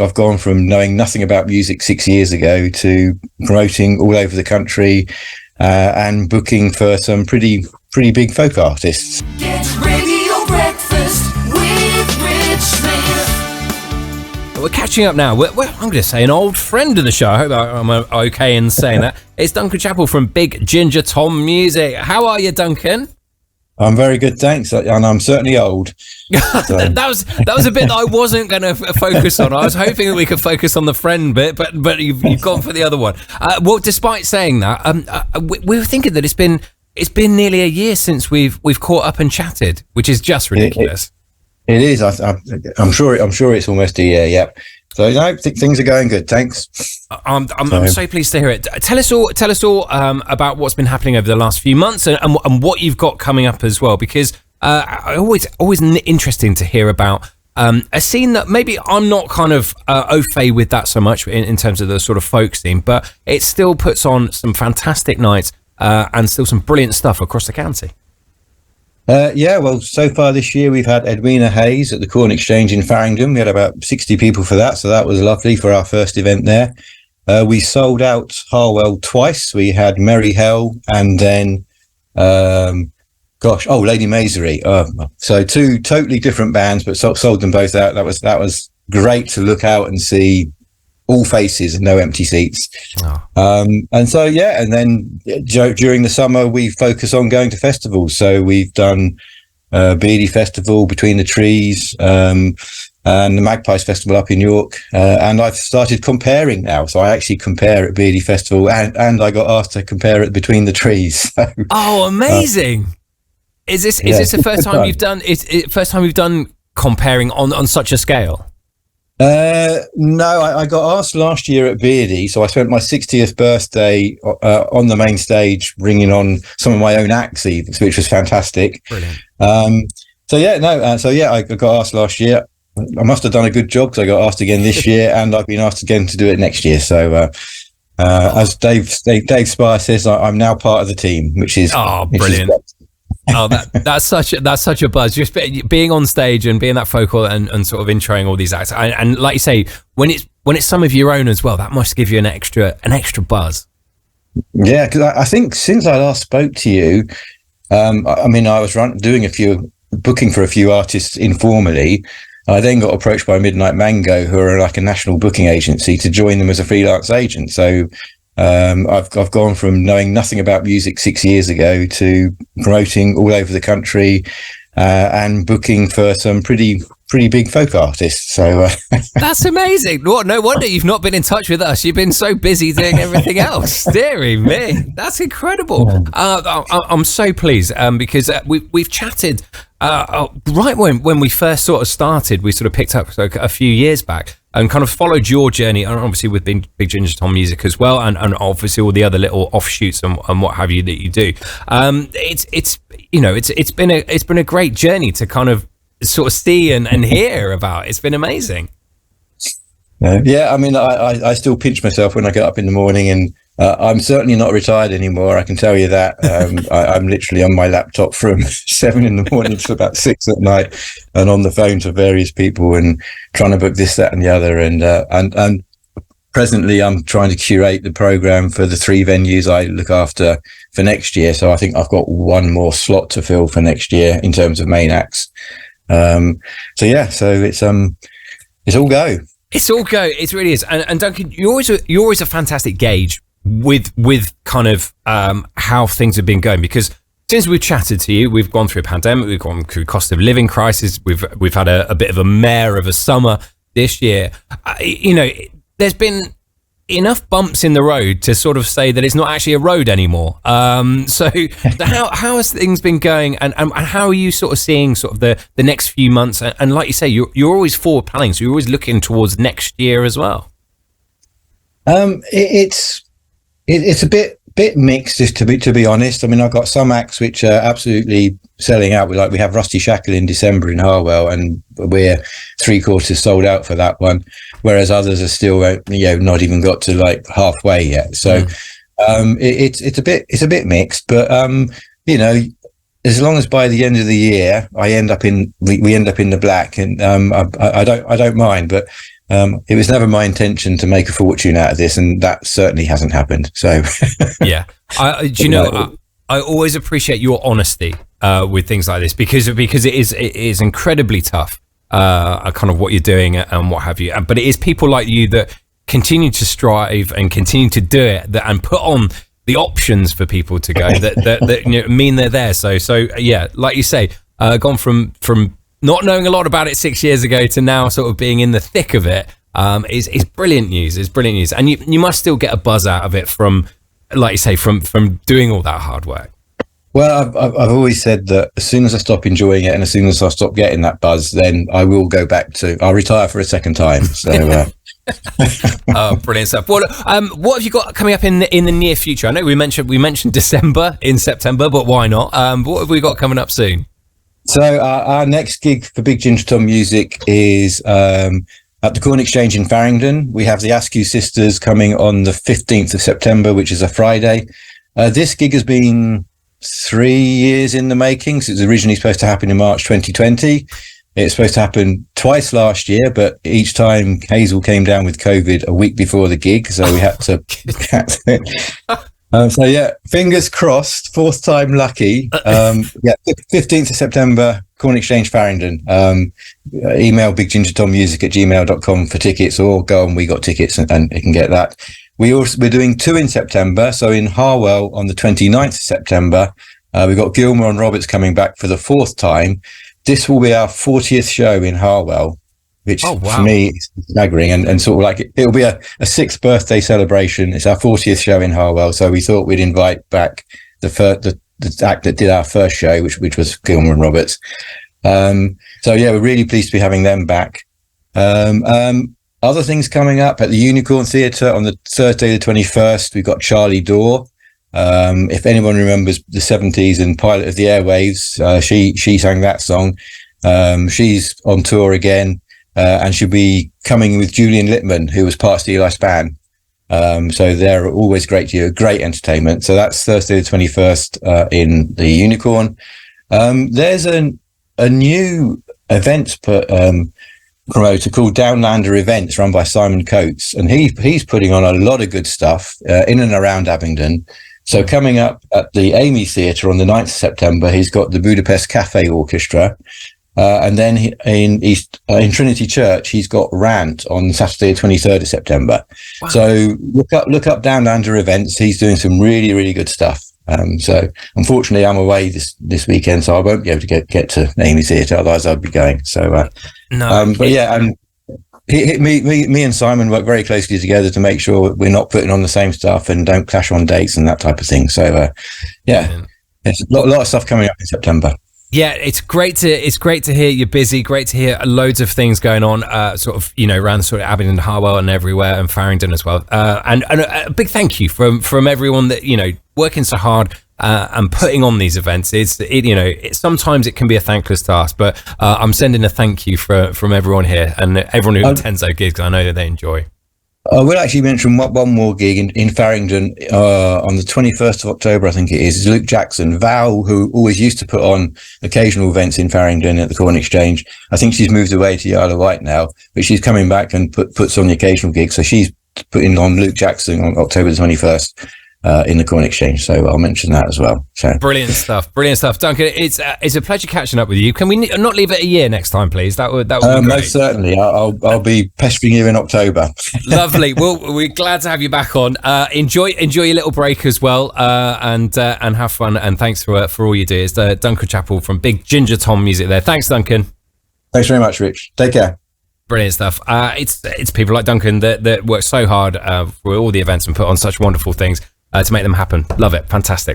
I've gone from knowing nothing about music 6 years ago to promoting all over the country and booking for some pretty big folk artists. Get Radio Breakfast with Richmond. We're catching up now. I'm going to say an old friend of the show. I hope I'm okay in saying that. It's Duncan Chappell from Big Ginger Tom Music. How are you, Duncan? I'm very good, thanks, and I'm certainly old. So. that was a bit that I wasn't going to focus on. I was hoping that we could focus on the friend bit, but you've gone for the other one. Well, despite saying that, we were thinking that it's been nearly a year since we've caught up and chatted, which is just ridiculous. It is. I'm sure it's almost a year. Yep. So no, things are going good. Thanks. I'm so pleased to hear it. Tell us all about what's been happening over the last few months and what you've got coming up as well. Because always interesting to hear about a scene that maybe I'm not kind of au fait with that so much in terms of the sort of folk scene, but it still puts on some fantastic nights and still some brilliant stuff across the county. Well, so far this year we've had Edwina Hayes at the Corn Exchange in Farringdon. We had about 60 people for that, so that was lovely for our first event there. We sold out Harwell twice. We had Merry Hell and then, Lady Masery. So two totally different bands, but sold them both out. That was great to look out and see all faces and no empty seats. And then during the summer we focus on going to festivals. So we've done Beardy Festival, Between the Trees, and the Magpies Festival up in York, and I've started comparing now. So I actually compare at Beardy Festival, and I got asked to compare at Between the Trees. So, amazing! Is this the first time you've done? First time you've done comparing on such a scale? No, I got asked last year at Beardy, so I spent my 60th birthday on the main stage bringing on some of my own acts, which was fantastic. Brilliant. I got asked last year. I must have done a good job because I got asked again this year, and I've been asked again to do it next year. So, as Dave Spire says, I'm now part of the team, which is brilliant. That's such a buzz. Just being on stage and being that focal and sort of introing all these acts, and like you say, when it's some of your own as well, that must give you an extra buzz. Yeah, because I think since I last spoke to you, I was booking for a few artists informally. I then got approached by Midnight Mango, who are like a national booking agency, to join them as a freelance agent. So. I've gone from knowing nothing about music 6 years ago to promoting all over the country and booking for some pretty big folk artists. So that's amazing. No wonder you've not been in touch with us. You've been so busy doing everything else. Deary me, that's incredible. I'm so pleased because we've chatted right when we first sort of started. We sort of picked up a few years back and kind of followed your journey, and obviously with Big Ginger Tom Music as well, and obviously all the other little offshoots and what have you that you do. It's been a great journey to kind of sort of see and hear about. It's been amazing. I still pinch myself when I get up in the morning, and I'm certainly not retired anymore, I can tell you that. I'm literally on my laptop from 7 in the morning to about 6 at night, and on the phone to various people and trying to book this, that and the other. And presently I'm trying to curate the program for the 3 venues I look after for next year. So I think I've got one more slot to fill for next year in terms of main acts. So it's all go. It's all go. It really is. And Duncan, you're always a fantastic gauge with kind of how things have been going, because since we've chatted to you, we've gone through a pandemic, we've gone through cost of living crisis, we've had a bit of a mare of a summer this year. There's been enough bumps in the road to sort of say that it's not actually a road anymore. So how has things been going, and how are you sort of seeing sort of the next few months? And like you say, you're always forward planning, so you're always looking towards next year as well. It's a bit mixed, to be honest. I mean, I've got some acts which are absolutely selling out. We have Rusty Shackle in December in Harwell, and we're 3/4 sold out for that one, whereas others are still not even got to like halfway yet. So it's a bit mixed, but as long as by the end of the year we end up in the black, and I don't mind. But it was never my intention to make a fortune out of this, and that certainly hasn't happened. So, yeah, I always appreciate your honesty with things like this because it is incredibly tough, kind of what you're doing and what have you. But it is people like you that continue to strive and continue to do it and put on the options for people to go that mean they're there. So yeah, like you say, gone from not knowing a lot about it 6 years ago to now sort of being in the thick of it is brilliant news. It's brilliant news, and you must still get a buzz out of it from, like you say, from doing all that hard work. Well, I've always said that as soon as I stop enjoying it and as soon as I stop getting that buzz, then I will go back I'll retire for a second time. So. Oh, brilliant stuff. Well, what have you got coming up in the near future? I know we mentioned December in September, but why not? What have we got coming up soon? So our next gig for Big Ginger Tom Music is at the Corn Exchange in Farringdon. We have the Askew Sisters coming on the 15th of September, which is a Friday. This gig has been 3 years in the making. So it was originally supposed to happen in March 2020. It's supposed to happen twice last year, but each time Hazel came down with COVID a week before the gig, so we had to. So yeah, fingers crossed. Fourth time lucky. 15th of September, Corn Exchange, Farringdon. Email biggingertommusic@gmail.com for tickets, or go on We Got Tickets and you can get that. We're doing 2 in September. So in Harwell on the 29th of September, we've got Gilmore and Roberts coming back for the 4th time. This will be our 40th show in Harwell, which for me is staggering, and sort of like it'll be a 6th birthday celebration. It's our 40th show in Harwell, so we thought we'd invite back the act that did our first show, which was Gilmore and Roberts. So yeah, we're really pleased to be having them back. Other things coming up at the Unicorn Theatre on the Thursday the 21st. We've got Charlie Dore. If anyone remembers the 70s and Pilot of the Airwaves, she sang that song. She's on tour again, and she'll be coming with Julian Littman, who was part of the Eli Span. So they're always great entertainment. So that's Thursday the 21st in the Unicorn. There's a new event promoter called Downlander Events, run by Simon Coates, and he's putting on a lot of good stuff in and around Abingdon. So coming up at the Amy Theatre on the 9th of September, he's got the Budapest Cafe Orchestra. And then in Trinity Church, he's got Rant on Saturday, the 23rd of September. Wow. So look up Downlander Events. He's doing some really, really good stuff. So unfortunately, I'm away this weekend, so I won't be able to get to Amy Theatre. Otherwise, I'd be going. So, but yeah, and me and Simon work very closely together to make sure we're not putting on the same stuff and don't clash on dates and that type of thing. So, there's a lot of stuff coming up in September. Yeah, it's great to hear you're busy. Great to hear loads of things going on, sort of, around sort of Abingdon, Harwell, and everywhere, and Farringdon as well. And a big thank you from everyone that working so hard and putting on these events. Sometimes it can be a thankless task, but I'm sending a thank you from everyone here and everyone who attends those gigs. I know that they enjoy. I will actually mention one more gig in Farringdon on the 21st of October, I think it is Luke Jackson. Val, who always used to put on occasional events in Farringdon at the Corn Exchange, I think she's moved away to the Isle of Wight now, but she's coming back and puts on the occasional gig. So she's putting on Luke Jackson on October the 21st. In the Corn Exchange, so I'll mention that as well. So brilliant stuff, Duncan. It's a pleasure catching up with you. Can we not leave it a year next time, please? That would be great. Most certainly. I'll be pestering you in October. Lovely. Well, we're glad to have you back on. Enjoy your little break as well, and have fun. And thanks for all you do. It's Duncan Chappell from Big Ginger Tom Music. There. Thanks, Duncan. Thanks very much, Rich. Take care. Brilliant stuff. It's people like Duncan that work so hard for all the events and put on such wonderful things to make them happen. Love it. Fantastic.